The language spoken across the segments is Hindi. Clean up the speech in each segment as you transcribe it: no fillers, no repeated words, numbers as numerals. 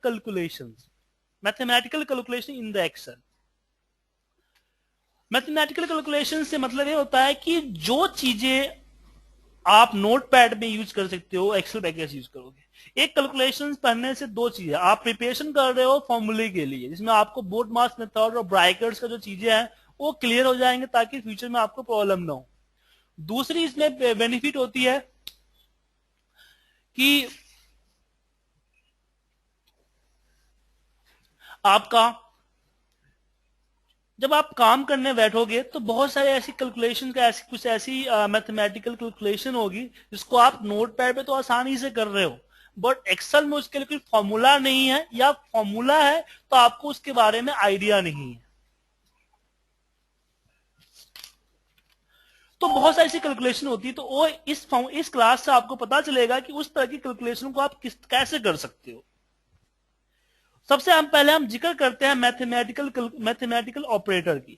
calculations. Mathematical calculation in the Excel. Mathematical calculation से मतलब ये होता है कि जो चीजें आप नोटपैड में यूज कर सकते हो एक्सेल में कैसे यूज करोगे. एक कैलकुलेशन पढ़ने से दो चीजें, आप प्रिपरेशन कर रहे हो फॉर्मूले के लिए जिसमें आपको बोर्ड मास मेथड और ब्रैकेट्स का जो चीजें हैं वो क्लियर हो जाएंगे ताकि फ्यूचर में आपको प्रॉब्लम ना हो. दूसरी इसमें बेनिफिट होती है कि आपका जब आप काम करने बैठोगे तो बहुत सारे ऐसी कैलकुलेशन का कुछ ऐसी मैथमेटिकल कैलकुलेशन होगी जिसको आप नोटपैड पे तो आसानी से कर रहे हो, बट एक्सेल में उसके लिए कोई फॉर्मूला नहीं है या फॉर्मूला है तो आपको उसके बारे में आइडिया नहीं है. तो बहुत सारी ऐसी कैलकुलेशन होती है. तो वो इस क्लास से आपको पता चलेगा कि उस तरह की कैलकुलेशन को आप कैसे कर सकते हो. सबसे पहले हम जिक्र करते हैं मैथमेटिकल ऑपरेटर की.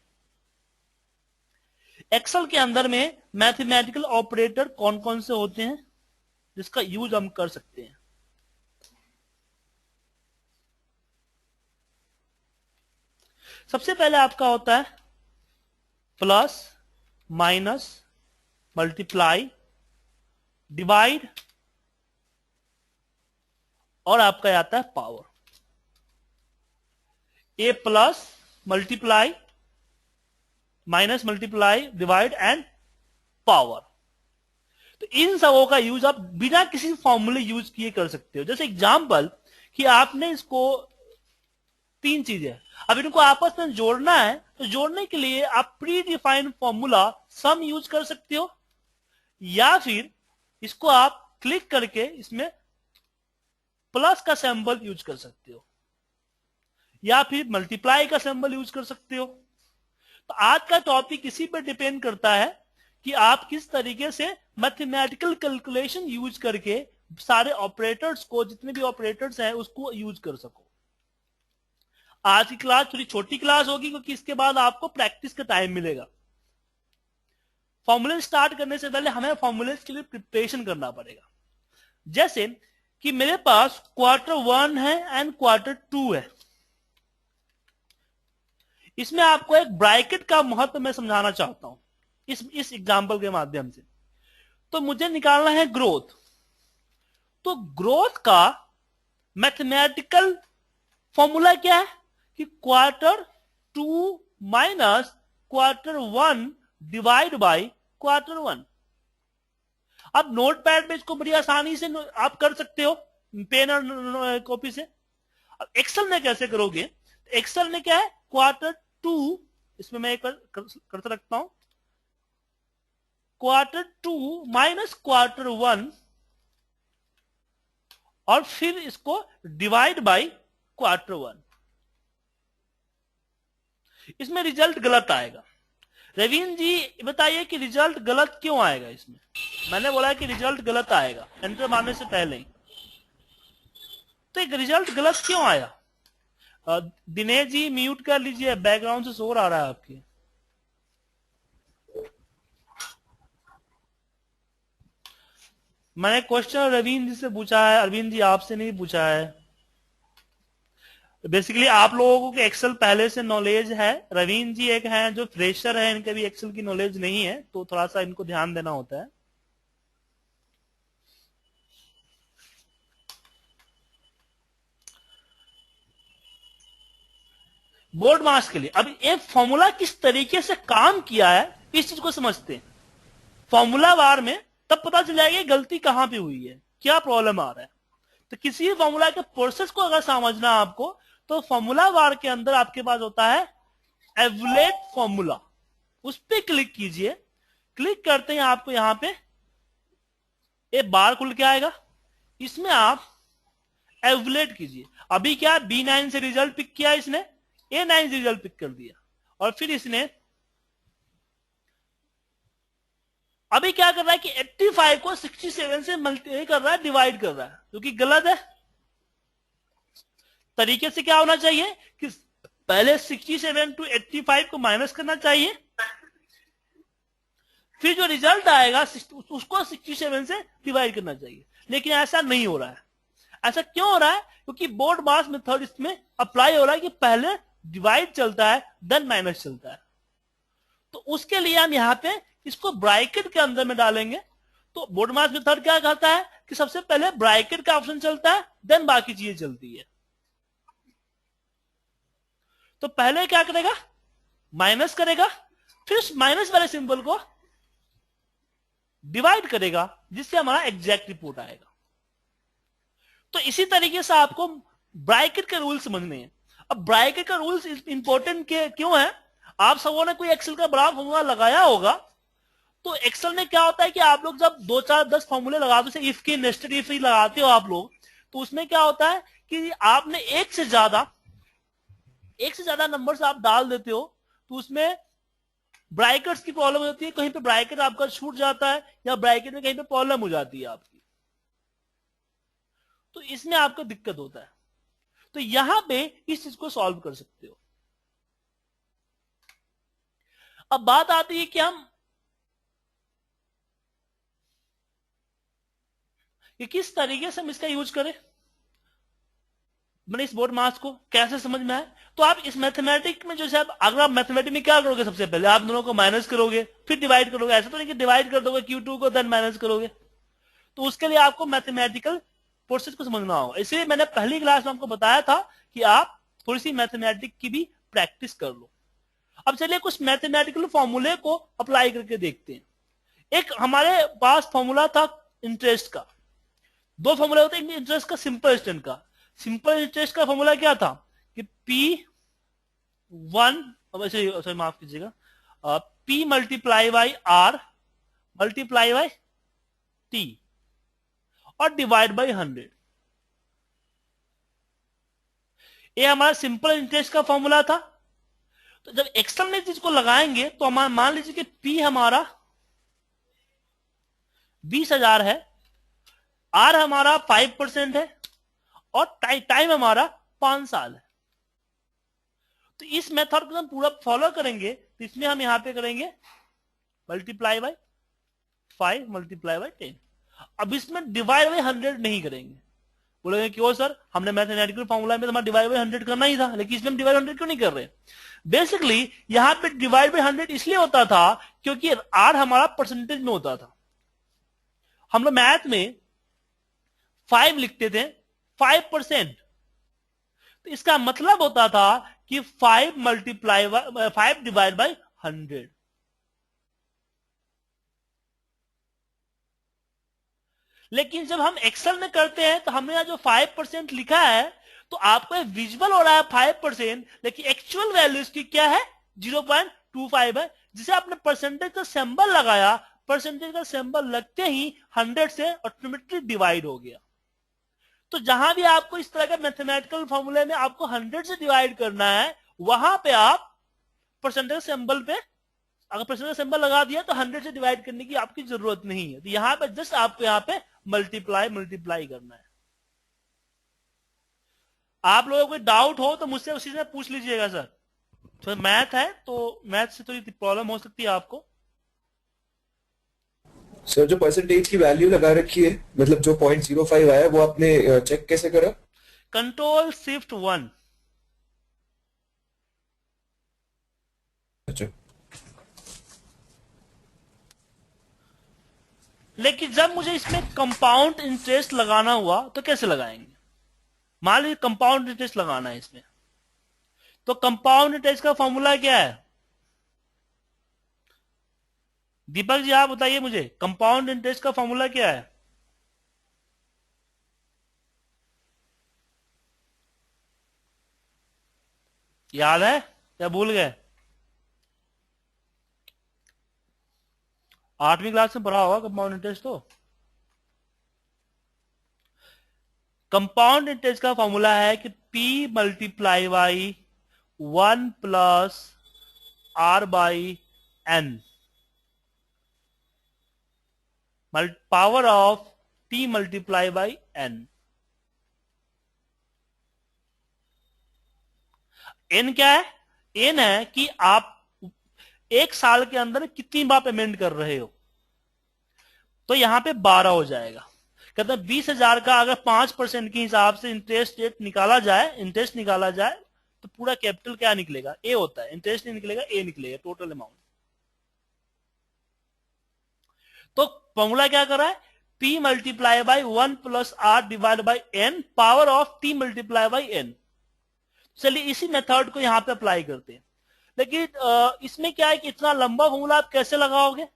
एक्सेल के अंदर में मैथमेटिकल ऑपरेटर कौन कौन से होते हैं जिसका यूज हम कर सकते हैं. सबसे पहले आपका होता है प्लस, माइनस, मल्टीप्लाई, डिवाइड और आपका आता है power. A plus, multiply, minus, multiply, divide and power. तो इन सबों का यूज आप बिना किसी फॉर्मूले यूज किए कर सकते हो. जैसे एग्जांपल कि आपने इसको तीन चीजें, अब इनको आपस में जोड़ना है तो जोड़ने के लिए आप प्री डिफाइंड फॉर्मूला सम यूज कर सकते हो या फिर इसको आप क्लिक करके इसमें प्लस का सिंबल यूज कर सकते हो या फिर मल्टीप्लाई का सिंबल यूज कर सकते हो. तो आज का टॉपिक इसी पर डिपेंड करता है कि आप किस तरीके से मैथमेटिकल कैलकुलेशन यूज करके सारे ऑपरेटर्स को, जितने भी ऑपरेटर्स हैं उसको यूज कर सको. आज की क्लास थोड़ी छोटी क्लास होगी क्योंकि इसके बाद आपको प्रैक्टिस का टाइम मिलेगा. फॉर्मूले स्टार्ट करने से पहले हमें फॉर्मूले के लिए प्रिपरेशन करना पड़ेगा. जैसे कि मेरे पास Q1 है एंड Q2 है. इसमें आपको एक ब्रैकेट का महत्व मैं समझाना चाहता हूं इस एग्जांपल के माध्यम से. तो मुझे निकालना है ग्रोथ. तो ग्रोथ का मैथमेटिकल फॉर्मूला क्या है कि Q2 minus Q1 divide by Q1. अब नोटपैड में इसको बड़ी आसानी से आप कर सकते हो पेन और कॉपी से. अब एक्सेल में कैसे करोगे. एक्सेल में क्या है Q2, इसमें मैं एक करते रखता हूं Q2 माइनस Q1 और फिर इसको डिवाइड बाय Q1. इसमें रिजल्ट गलत आएगा. रवीन जी बताइए कि रिजल्ट गलत क्यों आएगा. इसमें मैंने बोला कि रिजल्ट गलत आएगा एंटर मारने से पहले ही. तो एक रिजल्ट गलत क्यों आया. दिनेश जी म्यूट कर लीजिए, बैकग्राउंड से शोर आ रहा है आपके. मैंने क्वेश्चन रवीन जी से पूछा है, अरविंद जी आपसे नहीं पूछा है. बेसिकली आप लोगों को एक्सेल पहले से नॉलेज है. रवीन जी एक हैं जो फ्रेशर है, इनके भी एक्सेल की नॉलेज नहीं है, तो थोड़ा सा इनको ध्यान देना होता है. बोर्ड मार्क्स के लिए अब ये फॉर्मूला किस तरीके से काम किया है इस चीज को समझते हैं. फॉर्मूला वार में तब पता चल जाएगा गलती कहां पे हुई है, क्या प्रॉब्लम आ रहा है. तो किसी भी फॉर्मूला के प्रोसेस को अगर समझना आपको तो फॉर्मूला वार के अंदर आपके पास होता है एवलेट फॉर्मूला. उस पर क्लिक कीजिए. क्लिक करते हैं आपको यहां पे एक बार खुल के आएगा. इसमें आप एवलेट कीजिए. अभी क्या B9 से रिजल्ट पिक किया इसने, A9 से रिजल्ट पिक कर दिया और फिर इसने अभी क्या कर रहा है कि 85 को 67 से मल्टीप्लाई कर रहा है, डिवाइड कर रहा है, जो कि गलत है. तरीके से क्या होना चाहिए कि पहले 67 टू 85 को माइनस करना चाहिए, फिर जो रिजल्ट आएगा उसको 67 से डिवाइड करना चाहिए. लेकिन ऐसा नहीं हो रहा है. ऐसा क्यों हो रहा है? क्योंकि बोर्ड मास मेथड इसमें अप्लाई हो रहा है कि पहले डिवाइड चलता है देन माइनस चलता है। तो उसके लिए हम यहां पे इसको ब्रैकेट के अंदर में डालेंगे। तो बोर्ड मास मेथड क्या कहता है कि सबसे पहले ब्रैकेट का ऑप्शन चलता है देन बाकी चीजें चलती है। तो पहले क्या करेगा? माइनस करेगा, फिर उस माइनस वाले सिंबल को डिवाइड करेगा, जिससे हमारा एग्जैक्ट रिपोर्ट आएगा। तो इसी तरीके से आपको ब्रैकेट के रूल समझने हैं। अब ब्रैकेट का रूल्स इंपॉर्टेंट क्यों है? आप सबों ने कोई एक्सेल का बड़ा फॉर्मूला लगाया होगा। तो एक्सेल में क्या होता है कि आप लोग जब 2 4 10 फॉर्मूले लगाते हो, इफ के नेस्टेड इफ लगाते हो आप लोग, तो उसमें क्या होता है कि आपने एक से ज्यादा नंबर्स आप डाल देते हो, तो उसमें ब्रैकेट्स की प्रॉब्लम होती है। कहीं पे ब्रैकेट आपका छूट जाता है या ब्रैकेट में कहीं पे प्रॉब्लम हो जाती है आपकी, तो इसमें आपको दिक्कत होता है। तो यहां पे इस चीज को सॉल्व कर सकते हो। अब बात आती है कि हम कि किस तरीके से हम इसका यूज करें। मैंने इस बोर्ड मास को कैसे समझ में आए, तो आप इस मैथमेटिक में जैसे अगर आप मैथमेटिक में क्या करोगे, सबसे पहले आप दोनों को माइनस करोगे फिर डिवाइड करोगे। ऐसा तो नहीं कि डिवाइड कर दोगे Q2 को देन माइनस करोगे। तो उसके लिए आपको मैथमेटिकल प्रोसेस को समझना होगा। इसलिए मैंने पहली क्लास में आपको बताया था कि आप थोड़ी सी मैथमेटिक की भी प्रैक्टिस कर लो। अब चलिए कुछ मैथमेटिकल फॉर्मूले को अप्लाई करके देखते हैं। एक हमारे पास फॉर्मूला था इंटरेस्ट का। दो फॉर्मूला होते हैं इंटरेस्ट का, सिंपल इंटरेस्ट का। सिंपल इंटरेस्ट का फॉर्मूला क्या था कि P1, सॉरी माफ कीजिएगा, P multiply by R multiply by T और डिवाइड बाई 100। ये हमारा सिंपल इंटरेस्ट का फॉर्मूला था। तो जब एक्सेल में चीज को लगाएंगे तो हमारा मान लीजिए कि P हमारा 20,000 है, R हमारा 5% है और टाइम हमारा 5 साल है। तो इस मेथड को हम पूरा फॉलो करेंगे। तो इसमें हम यहां पे करेंगे मल्टीप्लाई बाई 5 मल्टीप्लाई बाई 10। अब इसमें डिवाइड बाई 100 नहीं करेंगे। बोलेंगे क्यों सर, हमने मैथमेटिकल फॉर्मूला में हमारा डिवाइड बाई 100 करना ही था, लेकिन इसमें हम डिवाइड 100 क्यों नहीं कर रहे? बेसिकली यहां पे डिवाइड बाई 100 इसलिए होता था क्योंकि R हमारा परसेंटेज में होता था। हम लोग मैथ में 5 लिखते थे 5%। तो इसका मतलब होता था कि 5 डिवाइड बाई 100। लेकिन जब हम एक्सेल में करते हैं तो हमने जो 5% लिखा है, तो आपको विजुअल हो रहा है 5%, लेकिन एक्चुअल वैल्यू इसकी क्या है? 0.25 है। जिसे आपने परसेंटेज का सिंबल लगाया, परसेंटेज का सिंबल लगते ही 100 से ऑटोमेटिकली डिवाइड हो गया। तो जहां भी आपको इस तरह का मैथमेटिकल फॉर्मूले में आपको 100 से डिवाइड करना है, वहां पे आप परसेंटेज सिंबल पे अगर परसेंटेज सिंबल लगा दिया तो 100 से डिवाइड करने की आपकी जरूरत नहीं है। तो यहां पे जस्ट आपको यहां पे मल्टीप्लाई करना है। आप लोगों को डाउट हो तो मुझसे उसी से पूछ लीजिएगा सर। तो मैथ है तो मैथ से थोड़ी प्रॉब्लम हो सकती है आपको। सर जो परसेंटेज की वैल्यू लगा रखी है, मतलब जो 0.05 आया है, वो आपने चेक कैसे करा? Control shift 1। अच्छा। लेकिन जब मुझे इसमें कंपाउंड इंटरेस्ट लगाना हुआ तो कैसे लगाएंगे? मान लीजिए कंपाउंड इंटरेस्ट लगाना है इसमें, तो कंपाउंड इंटरेस्ट का फॉर्मूला क्या है? दीपक जी आप बताइए मुझे, कंपाउंड इंटरेस्ट का फॉर्मूला क्या है? याद है या भूल गए? 8वीं क्लास में पढ़ा होगा कंपाउंड इंटरेस्ट। तो कंपाउंड इंटरेस्ट का फॉर्मूला है कि P multiply by 1 plus R by N power of T multiply by N। N क्या है? N है कि आप एक साल के अंदर कितनी बार पेमेंट कर रहे हो। तो यहां पे 12 हो जाएगा। कहते हैं 20,000 का अगर 5% के हिसाब से इंटरेस्ट रेट निकाला जाए तो पूरा कैपिटल क्या निकलेगा, ए होता है, इंटरेस्ट नहीं निकलेगा, ए निकलेगा टोटल अमाउंट। तो फॉर्मूला क्या कर रहा है, P multiply by 1 plus R divide by N power of T multiply by N। चलिए इसी मेथड को यहां पे अप्लाई करते हैं, लेकिन इसमें क्या है कि इतना लंबा फॉर्मूला आप कैसे लगाओगे।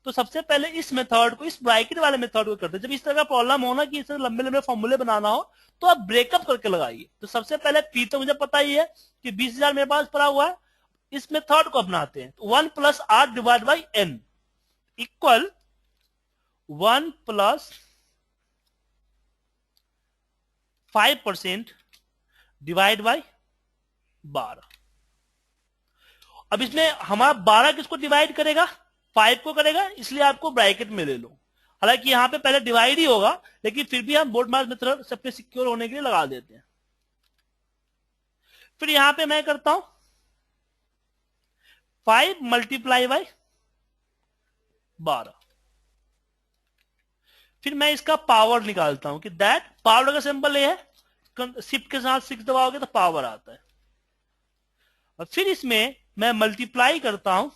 तो सबसे पहले इस मेथड को, इस ब्रैकेट वाले मेथड को करते हैं। जब इस तरह का प्रॉब्लम हो ना कि इस लंबे लंबे फॉर्मूले बनाना हो तो आप ब्रेकअप करके लगाइए। तो सबसे पहले P तो मुझे पता ही है कि 20,000 मेरे पास पड़ा हुआ है, इस मेथड को अपनाते हैं। तो 1 plus R divide by N equal 1 plus 5% divide by 12। अब इसमें हमारा 12 किसको डिवाइड करेगा, 5 को करेगा, इसलिए आपको ब्रैकेट में ले लो। हालांकि यहां पे पहले डिवाइड ही होगा, लेकिन फिर भी हम बोर्ड मार्क्स मेथड सबसे सिक्योर होने के लिए लगा देते हैं। फिर यहां पे मैं करता हूं 5 मल्टीप्लाई बाई 12। फिर मैं इसका पावर निकालता हूं कि दैट पावर का सिंबल ये है, शिफ्ट के साथ 6 दबाओगे तो पावर आता है। और फिर इसमें मैं मल्टीप्लाई करता हूं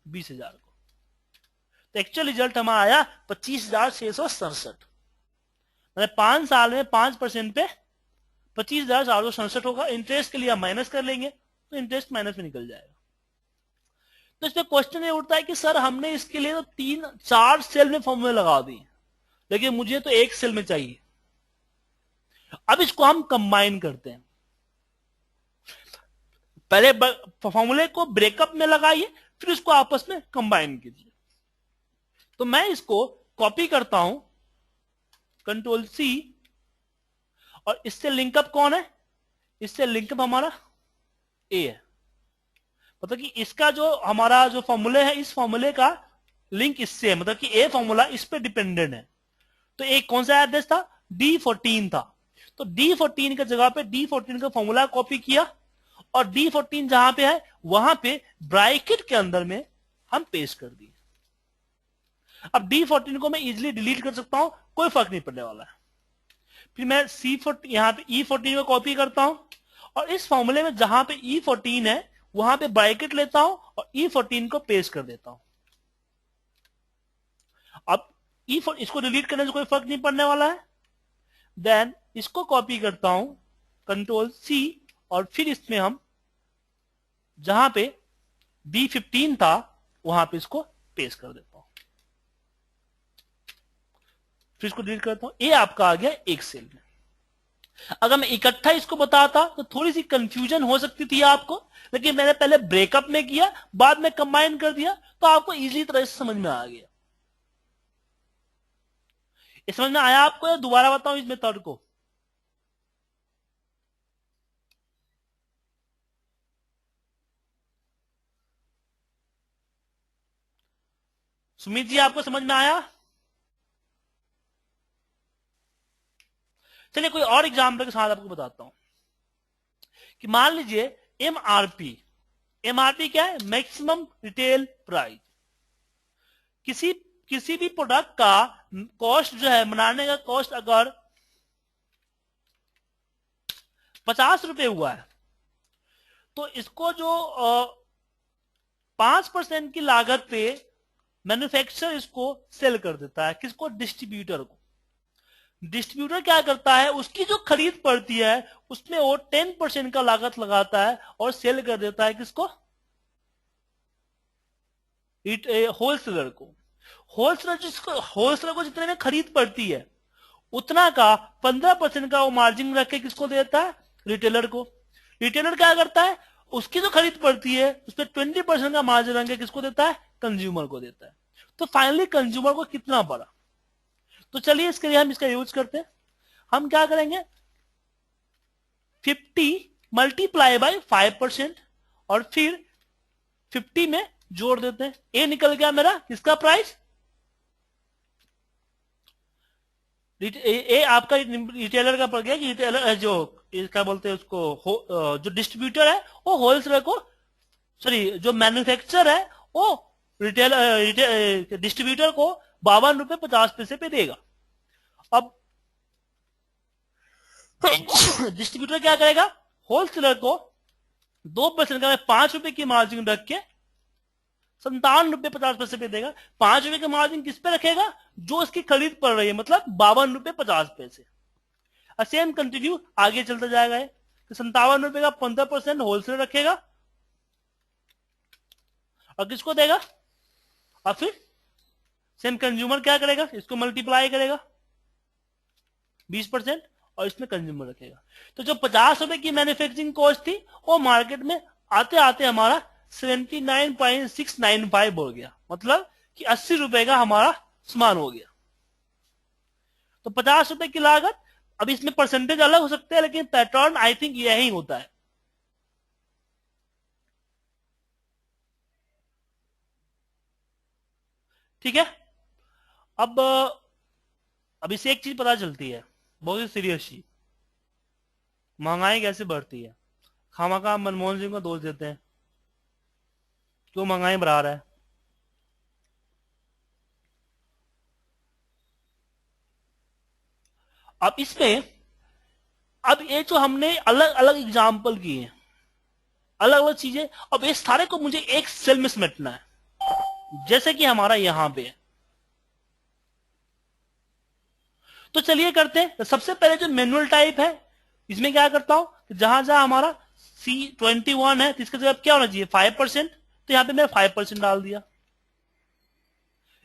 20,000 को, तो एक्चुअल रिजल्ट हमारा आया 25,667। मतलब 5 साल में 5% पे 25,467 होगा। इंटरेस्ट के लिए हम माइनस कर लेंगे तो इंटरेस्ट माइनस में निकल जाएगा। तो इसमें क्वेश्चन ये उठता है कि सर हमने इसके लिए तो 3-4 सेल में फॉर्मूले लगा दिए, लेकिन मुझे तो एक सेल में चाहिए। अब इसको हम कंबाइन करते हैं। पहले फॉर्मूले को ब्रेकअप में लगाइए, फिर इसको आपस में कंबाइन कीजिए। तो मैं इसको कॉपी करता हूं, Ctrl+C, और इससे लिंकअप कौन है, इससे लिंकअप हमारा ए है। मतलब कि इसका जो हमारा जो फॉर्मूले है, इस फॉर्मूले का लिंक इससे है, मतलब कि ए फॉर्मूला इस पे डिपेंडेंट है। तो एक कौन सा एड्रेस था, D14 था। तो D14 की जगह पे D14 का फॉर्मूला कॉपी किया, और D14 जहां पे है वहां पे ब्रैकेट के अंदर में हम पेस्ट कर दिए। अब D14 को मैं इजीली डिलीट कर सकता हूं, कोई फर्क नहीं पड़ने वाला है। फिर मैं C14 यहां पे E14 को कॉपी करता हूं, और इस फॉर्मूले में जहां पे E14 है वहां पे ब्रैकेट लेता हूं और E14 को पेस्ट कर देता हूं। अब E14 इसको डिलीट करने से कोई फर्क नहीं पड़ने वाला है। देन इसको कॉपी करता हूं, Ctrl+C, और फिर इसमें हम जहां पे D15 था वहां पे इसको पेस्ट कर देता हूं, फिर इसको डिलीट करता हूं। ये आपका आ गया एक सेल में। अगर मैं इकट्ठा इसको बताता तो थोड़ी सी कंफ्यूजन हो सकती थी आपको, लेकिन मैंने पहले ब्रेकअप में किया, बाद में कंबाइन कर दिया, तो आपको इजीली तरह से समझ में आ गया। ये समझ में आया आपको, या दोबारा बताऊं इस मेथड को? सुमित जी आपको समझ में आया? चलिए कोई और एग्जाम्पल के साथ आपको बताता हूं कि मान लीजिए एमआरपी। एमआरपी क्या है, मैक्सिमम रिटेल प्राइस। किसी भी प्रोडक्ट का कॉस्ट जो है, बनाने का कॉस्ट अगर 50 रुपए हुआ है, तो इसको जो 5% की लागत पे मैन्युफैक्चरर इसको सेल कर देता है, किसको, डिस्ट्रीब्यूटर को। डिस्ट्रीब्यूटर क्या करता है, उसकी जो खरीद पड़ती है उसमें वो 10% का लागत लगाता है और सेल कर देता है किसको, होलसेलर को। होलसेलर को जितने में खरीद पड़ती है उतना का 15% का वो मार्जिन रख के किसको देता है, रिटेलर को। रिटेलर क्या करता है, उसकी जो खरीद पड़ती है उसमें 20% का मार्जिन रख के किसको देता है, कंज्यूमर को देता है। तो फाइनली कंज्यूमर को कितना पड़ा। तो चलिए इसके लिए हम इसका यूज करते हैं। हम क्या करेंगे, 50 मल्टीप्लाई बाई 5%, और फिर 50 में जोड़ देते हैं। ए निकल गया मेरा किसका प्राइस, ए आपका रिटेलर का पड़ गया कि रिटेलर जो क्या बोलते हैं उसको, जो डिस्ट्रीब्यूटर है वो होलसेलर को, सॉरी जो मैन्युफैक्चरर है वो डिस्ट्रीब्यूटर को 52 रुपए 50 पैसे पे देगा। अब डिस्ट्रीब्यूटर क्या करेगा, होलसेलर को 2% का 5 रुपए की मार्जिन रख के 57 रुपए 50 पैसे पे देगा। 5 रुपए की मार्जिन किस पे रखेगा, जो इसकी खरीद पड़ रही है, मतलब 52 रुपए 50 पैसे। सेम कंटिन्यू आगे चलता जाएगा। तो 57 रुपए का 15% होलसेलर रखेगा और किसको देगा, और फिर सेम कंज्यूमर क्या करेगा, इसको मल्टीप्लाई करेगा 20% और इसमें कंज्यूमर रखेगा। तो जो 50 रुपए की मैन्युफैक्चरिंग कॉस्ट थी वो मार्केट में आते आते हमारा 79.695 हो गया, मतलब कि 80 रुपए का हमारा सामान हो गया। तो 50 रुपए की लागत, अब इसमें परसेंटेज अलग हो सकते हैं लेकिन पैटर्न आई थिंक यही होता है। ठीक है। अब इसे एक चीज पता चलती है, बहुत ही सीरियस चीज, महंगाई कैसे बढ़ती है। खामखा मनमोहन सिंह को दोष देते हैं, क्यों महंगाई बढ़ा रहा है। अब इसमें, अब ये जो हमने अलग अलग एग्जाम्पल किए हैं, अलग अलग चीजें, अब ये सारे को मुझे एक सेल में समेटना है, जैसे कि हमारा यहां पे है। तो चलिए करते हैं। सबसे पहले जो मैनुअल टाइप है, इसमें क्या करता हूं कि जहां जहां हमारा C21 है, तो इसका जवाब क्या होना चाहिए 5%, तो यहां पे मैंने 5% डाल दिया।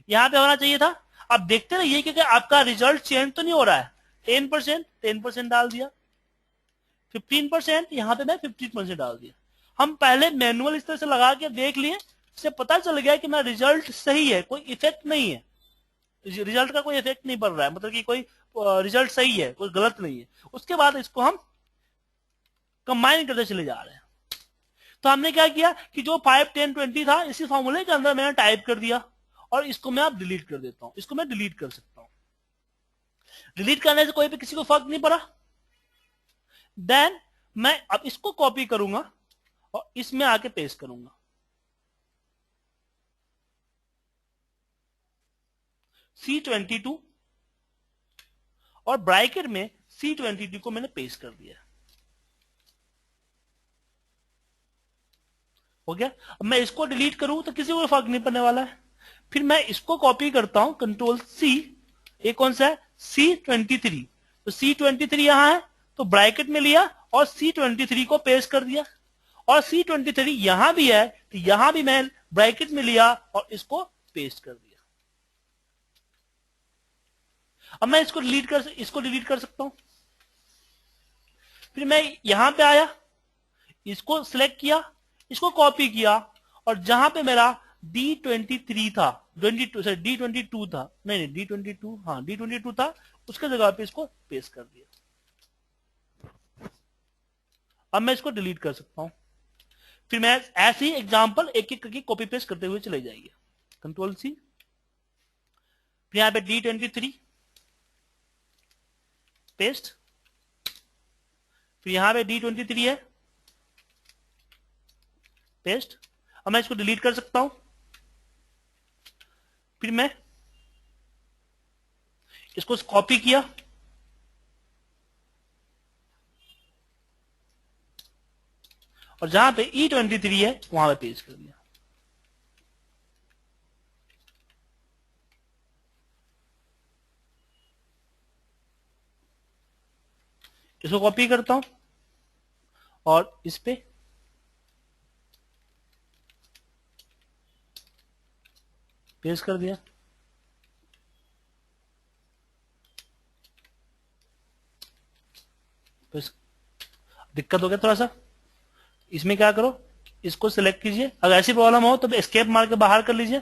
यहां पे होना चाहिए था, आप देखते रहिए क्योंकि आपका रिजल्ट चेंज तो नहीं हो रहा है। 10% डाल दिया। 15% यहां पे मैं 15% डाल दिया। हम पहले मैनुअल इस तरह से लगा के देख लिए, इससे पता चल गया कि मेरा रिजल्ट सही है, कोई इफेक्ट नहीं है, रिजल्ट का कोई इफेक्ट नहीं पड़ रहा है, मतलब कि कोई रिजल्ट सही है, कोई गलत नहीं है। उसके बाद इसको हम कंबाइन करते चले जा रहे हैं। तो हमने क्या किया कि जो 5, 10, 20 था, इसी फॉर्मूले के अंदर मैंने टाइप कर दिया और इसको मैं अब डिलीट कर देता हूं। इसको मैं डिलीट कर सकता हूं। डिलीट करने से कोई भी किसी को फर्क नहीं पड़ा। देन मैं अब इसको कॉपी करूंगा और इसमें आके पेस्ट करूंगा। C22 और ब्रैकेट में C22 को मैंने पेस्ट कर दिया। हो गया। अब मैं इसको डिलीट करूं तो किसी को फर्क नहीं पड़ने वाला है। फिर मैं इसको कॉपी करता हूं, Ctrl+C। ये कौन सा है, C23। तो C23 यहां है, तो ब्रैकेट में लिया और C23 को पेस्ट कर दिया। और C23 यहां भी है, तो यहां भी मैं ब्रैकेट में लिया और इसको पेस्ट कर दिया। अब मैं इसको डिलीट कर सकता हूं। फिर मैं यहां पे आया, इसको सिलेक्ट किया, इसको कॉपी किया और जहां पे मेरा D23 था, D22 था, नहीं D22, हाँ D22 था, उसके जगह पे इसको पेस्ट कर दिया। अब मैं इसको डिलीट कर सकता हूं। फिर मैं ऐसे ही एग्जांपल एक एक करके कॉपी पेस्ट करते हुए चले जाइए। Ctrl+C। फिर यहां पे D23 पेस्ट। फिर यहां पे D23 है, पेस्ट। अब मैं इसको डिलीट कर सकता हूं। फिर मैं इसको कॉपी किया और जहां पे E23 है वहां पे पेस्ट कर दिया। इसको कॉपी करता हूं और इस पे पेस्ट कर दिया। दिक्कत हो गया थोड़ा सा। इसमें क्या करो, इसको सिलेक्ट कीजिए, अगर ऐसी प्रॉब्लम हो तो एस्केप मार के बाहर कर लीजिए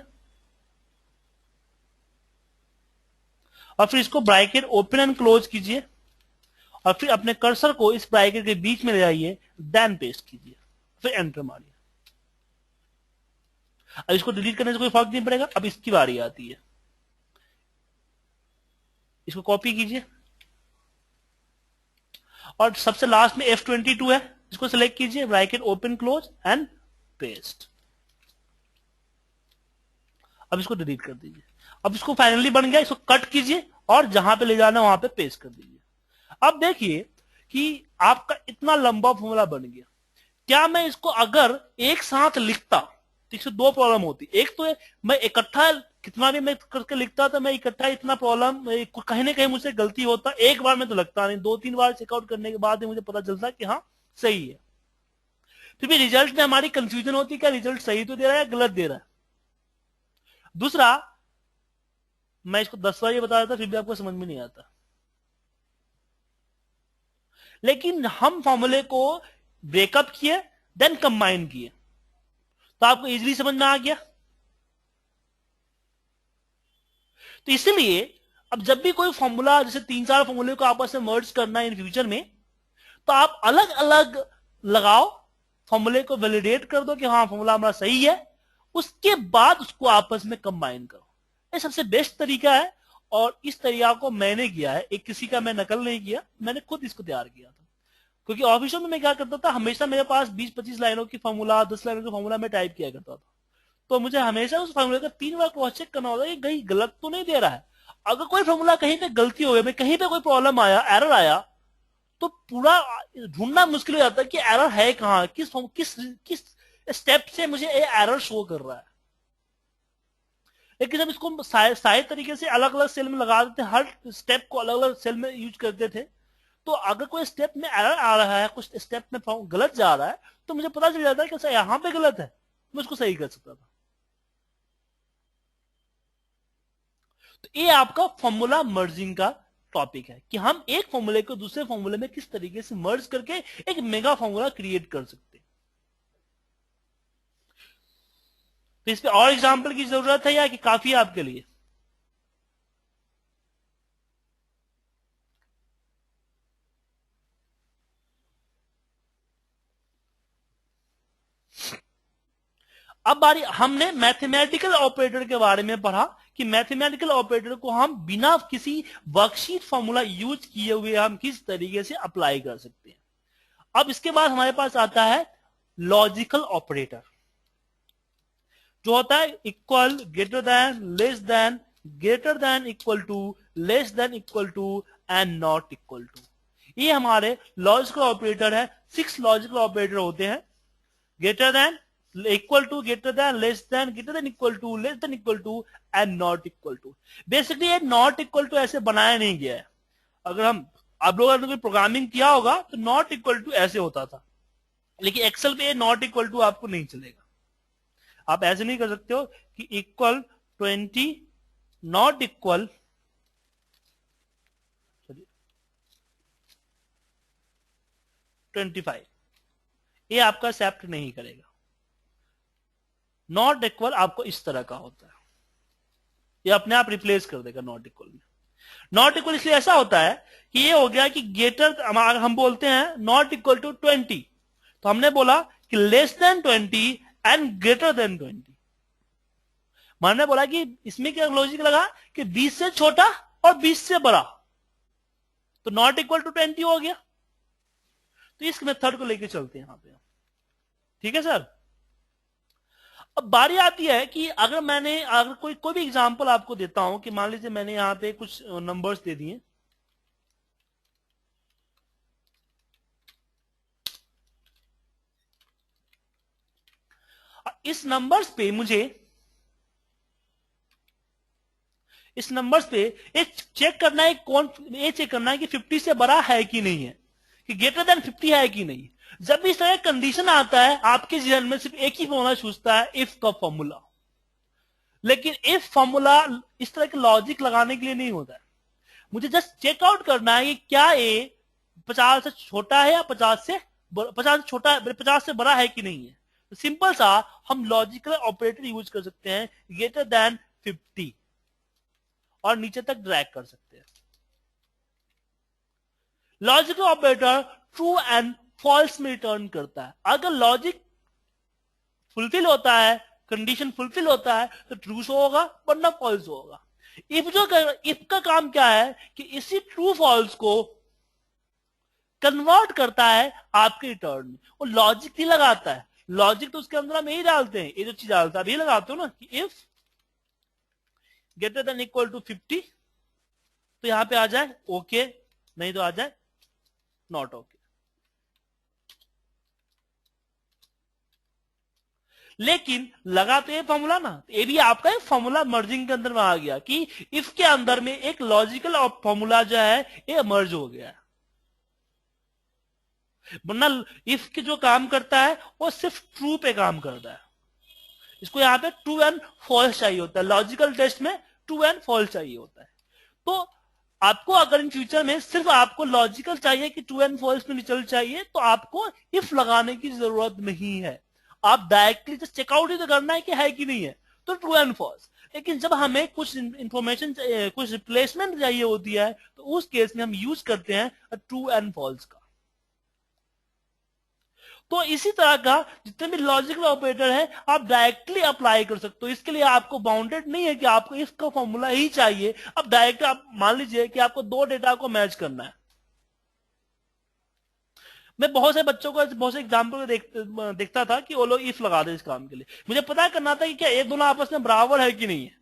और फिर इसको ब्रैकेट ओपन एंड क्लोज कीजिए और फिर अपने कर्सर को इस ब्रैकेट के बीच में ले जाइए, देन पेस्ट कीजिए, फिर एंटर मारिए। अब इसको डिलीट करने से कोई फर्क नहीं पड़ेगा। अब इसकी बारी आती है, इसको कॉपी कीजिए और सबसे लास्ट में F22 है, इसको सिलेक्ट कीजिए, bracket open close and paste. अब इसको डिलीट कर दीजिए। अब इसको फाइनली बन गया, इसको कट कीजिए और जहां पे ले जाना है वहां पे पेस्ट कर दीजिए। अब देखिए कि आपका इतना लंबा फॉर्मूला बन गया। क्या मैं इसको अगर एक साथ लिखता तो इससे दो प्रॉब्लम होती। एक तो मैं इकट्ठा कितना भी मैं करके लिखता तो मैं इकट्ठा इतना प्रॉब्लम कहीं ना कहीं मुझसे गलती होता। एक बार में तो लगता नहीं, 2-3 बार चेकआउट करने के बाद ही मुझे पता चलता कि हाँ सही है। फिर भी रिजल्ट में हमारी कंफ्यूजन होती है, क्या रिजल्ट सही तो दे रहा है या गलत दे रहा है। दूसरा, मैं इसको 10 बार ये बता रहा था फिर भी आपको समझ में नहीं आता, लेकिन हम फॉर्मूले को ब्रेकअप किए देन कंबाइन किए तो आपको इजीली समझ में आ गया। तो इसलिए अब जब भी कोई फॉर्मूला, जैसे 3-4 फॉर्मूले को आपस में मर्ज करना है इन फ्यूचर में, तो आप अलग अलग लगाओ, फॉर्मूले को वैलिडेट कर दो कि हाँ फॉर्मूला हमारा सही है, उसके बाद उसको आपस में कंबाइन करो। ये सबसे बेस्ट तरीका है और इस तरीका को मैंने किया है, एक किसी का मैं नकल नहीं किया, मैंने खुद इसको तैयार किया था। क्योंकि ऑफिसों में मैं क्या करता था, हमेशा मेरे पास 20-25 लाइनों की फॉर्मूला, 10 लाइनों की फॉर्मूला मैं टाइप किया करता था। तो मुझे हमेशा उस फॉर्मूले का 3 बार क्रॉस चेक करना होता है कि कहीं गलत तो नहीं दे रहा है। अगर कोई फॉर्मूला कहीं पे गलती हो गई, कहीं पे कोई प्रॉब्लम आया, एरर आया, तो पूरा ढूंढना मुश्किल हो जाता है कि एरर है कहां, किस किस स्टेप से मुझे ये एरर शो कर रहा है। लेकिन जब इसको सारे तरीके से अलग अलग सेल में लगा देते, हर स्टेप को अलग अलग सेल में यूज करते थे, तो अगर कोई स्टेप में एरर आ रहा है, कुछ स्टेप में गलत जा रहा है, तो मुझे पता चल जाता है कि यहां पे गलत है, मैं उसको सही कर सकता था। तो ये आपका फॉर्मूला मर्जिंग का टॉपिक है कि हम एक फॉर्मूले को दूसरे फॉर्मूले में किस तरीके से मर्ज करके एक मेगा फॉर्मूला क्रिएट कर सकते हैं। तो इस पे और एग्जांपल की जरूरत है या कि काफी है आपके लिए? अब बारी, हमने मैथमेटिकल ऑपरेटर के बारे में पढ़ा कि मैथमेटिकल ऑपरेटर को हम बिना किसी वर्कशीट फॉर्मूला यूज किए हुए हम किस तरीके से अप्लाई कर सकते हैं। अब इसके बाद हमारे पास आता है लॉजिकल ऑपरेटर, जो होता है equal, greater than, less than, greater than equal to, less than equal to and not equal to. ये हमारे लॉजिकल ऑपरेटर है। 6 लॉजिकल ऑपरेटर होते हैं, greater than, equal to, greater than, less than, greater than equal to, less than equal to and not equal to. Basically ये नॉट इक्वल टू ऐसे बनाया नहीं गया है। अगर हम, आप लोगों ने कोई प्रोग्रामिंग किया होगा तो नॉट इक्वल टू ऐसे होता था, लेकिन एक्सेल पे ये नॉट इक्वल टू आपको नहीं चलेगा। आप ऐसे नहीं कर सकते हो कि इक्वल 20 नॉट इक्वल 25, ये आपका एक्सेप्ट नहीं करेगा। नॉट इक्वल आपको इस तरह का होता है, ये अपने आप रिप्लेस कर देगा नॉट इक्वल में। नॉट इक्वल इसलिए ऐसा होता है कि ये हो गया कि ग्रेटर, हम बोलते हैं नॉट इक्वल टू 20, तो हमने बोला कि less than 20 and greater than 20। मैंने बोला कि इसमें क्या लॉजिक लगा कि 20 से छोटा और 20 से बड़ा, तो नॉट इक्वल टू 20 हो गया। तो इस मेथड को लेके चलते हैं यहां पे, ठीक है सर। अब बारी आती है कि अगर कोई भी एग्जांपल आपको देता हूं कि मान लीजिए मैंने यहां पे कुछ नंबर्स दे दिए, इस नंबर्स पे मुझे, इस नंबर्स पे एक चेक करना है, ये चेक करना है कि 50 से बड़ा है कि नहीं है, कि ग्रेटर देन 50 है कि नहीं। जब भी इस तरह कंडीशन आता है आपके जीवन में सिर्फ एक ही फॉर्मूला सूझता है, इफ का फॉर्मूला। लेकिन इफ फॉर्मूला इस तरह के लॉजिक लगाने के लिए नहीं होता है, मुझे जस्ट चेकआउट करना है कि क्या ये 50 से छोटा है या 50 से छोटा, 50 से बड़ा है कि नहीं है। तो सिंपल सा हम लॉजिकल ऑपरेटर यूज कर सकते हैं, ग्रेटर देन 50, और नीचे तक ड्रैग कर सकते हैं। Logical operator true and false में रिटर्न करता है। अगर लॉजिक फुलफिल होता है, कंडीशन फुलफिल होता है, तो ट्रू शो होगा, वरना फॉल्स होगा। इफ का काम क्या है कि इसी ट्रू फॉल्स को कन्वर्ट करता है आपके रिटर्न में। वो लॉजिक ही लगाता है, लॉजिक तो उसके अंदर हम यही डालते हैं, ये जो चीज डालता है अभी लगाते हो ना कि if greater than equal to 50 तो यहां पे आ जाए ओके, नहीं तो आ जाए नॉट ओके। लेकिन लगा तो ये फॉर्मूला ना, ये भी आपका एक फॉर्मूला मर्जिंग के अंदर में आ गया कि इफ के अंदर में एक लॉजिकल फॉर्मूला जो है ये मर्ज हो गया। वरना इफ के जो काम करता है वो सिर्फ ट्रू पे काम करता है, इसको यहां पे ट्रू एंड फॉल्स चाहिए होता है, लॉजिकल टेस्ट में ट्रू एंड फॉल्स चाहिए होता है। तो आपको अगर इन फ्यूचर में सिर्फ आपको लॉजिकल चाहिए कि ट्रू एंड फॉल्स में रिजल्ट चाहिए, तो आपको इफ लगाने की जरूरत नहीं है, आप डायरेक्टली जस्ट चेकआउट ही तो करना है कि है कि नहीं है, तो ट्रू एंड फॉल्स। लेकिन जब हमें कुछ इंफॉर्मेशन, कुछ रिप्लेसमेंट चाहिए होती है, तो उस केस में हम यूज करते हैं ट्रू एंड फॉल्स का। तो इसी तरह का जितने भी लॉजिकल ऑपरेटर है आप डायरेक्टली अप्लाई कर सकते हो। इसके लिए आपको बाउंडेड नहीं है कि आपको इसका फॉर्मूला ही चाहिए। अब डायरेक्ट आप मान लीजिए कि आपको दो डेटा को मैच करना है। मैं बहुत से बच्चों को बहुत से एग्जाम्पल देखता था कि वो लोग इफ लगा दे इस काम के लिए। मुझे पता करना था कि क्या ये दोनों आपस में बराबर है कि नहीं है।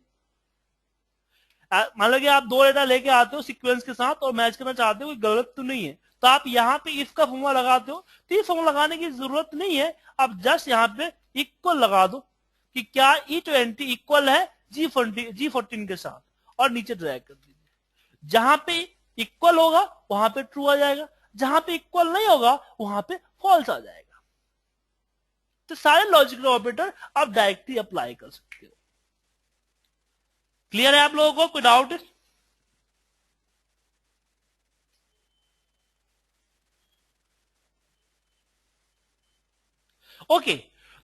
मान लो कि आप दो डेटा लेके आते हो सीक्वेंस के साथ और मैच करना चाहते हो, कोई गलत तो नहीं है, तो आप यहाँ पे इफ का फॉर्मूला लगाते हो। तो ये फॉर्मूला लगाने की जरूरत नहीं है, आप जस्ट यहाँ पे इक्वल लगा दो कि क्या E20 इक्वल है G14 के साथ, और नीचे ड्रैग कर दीजिए। जहां पे इक्वल होगा वहां पे ट्रू आ जाएगा, जहां पे इक्वल नहीं होगा वहां पे फॉल्स आ जाएगा। तो सारे लॉजिकल ऑपरेटर आप डायरेक्टली अप्लाई कर सकते हो। क्लियर है आप लोगों को, कोई डाउट है? ओके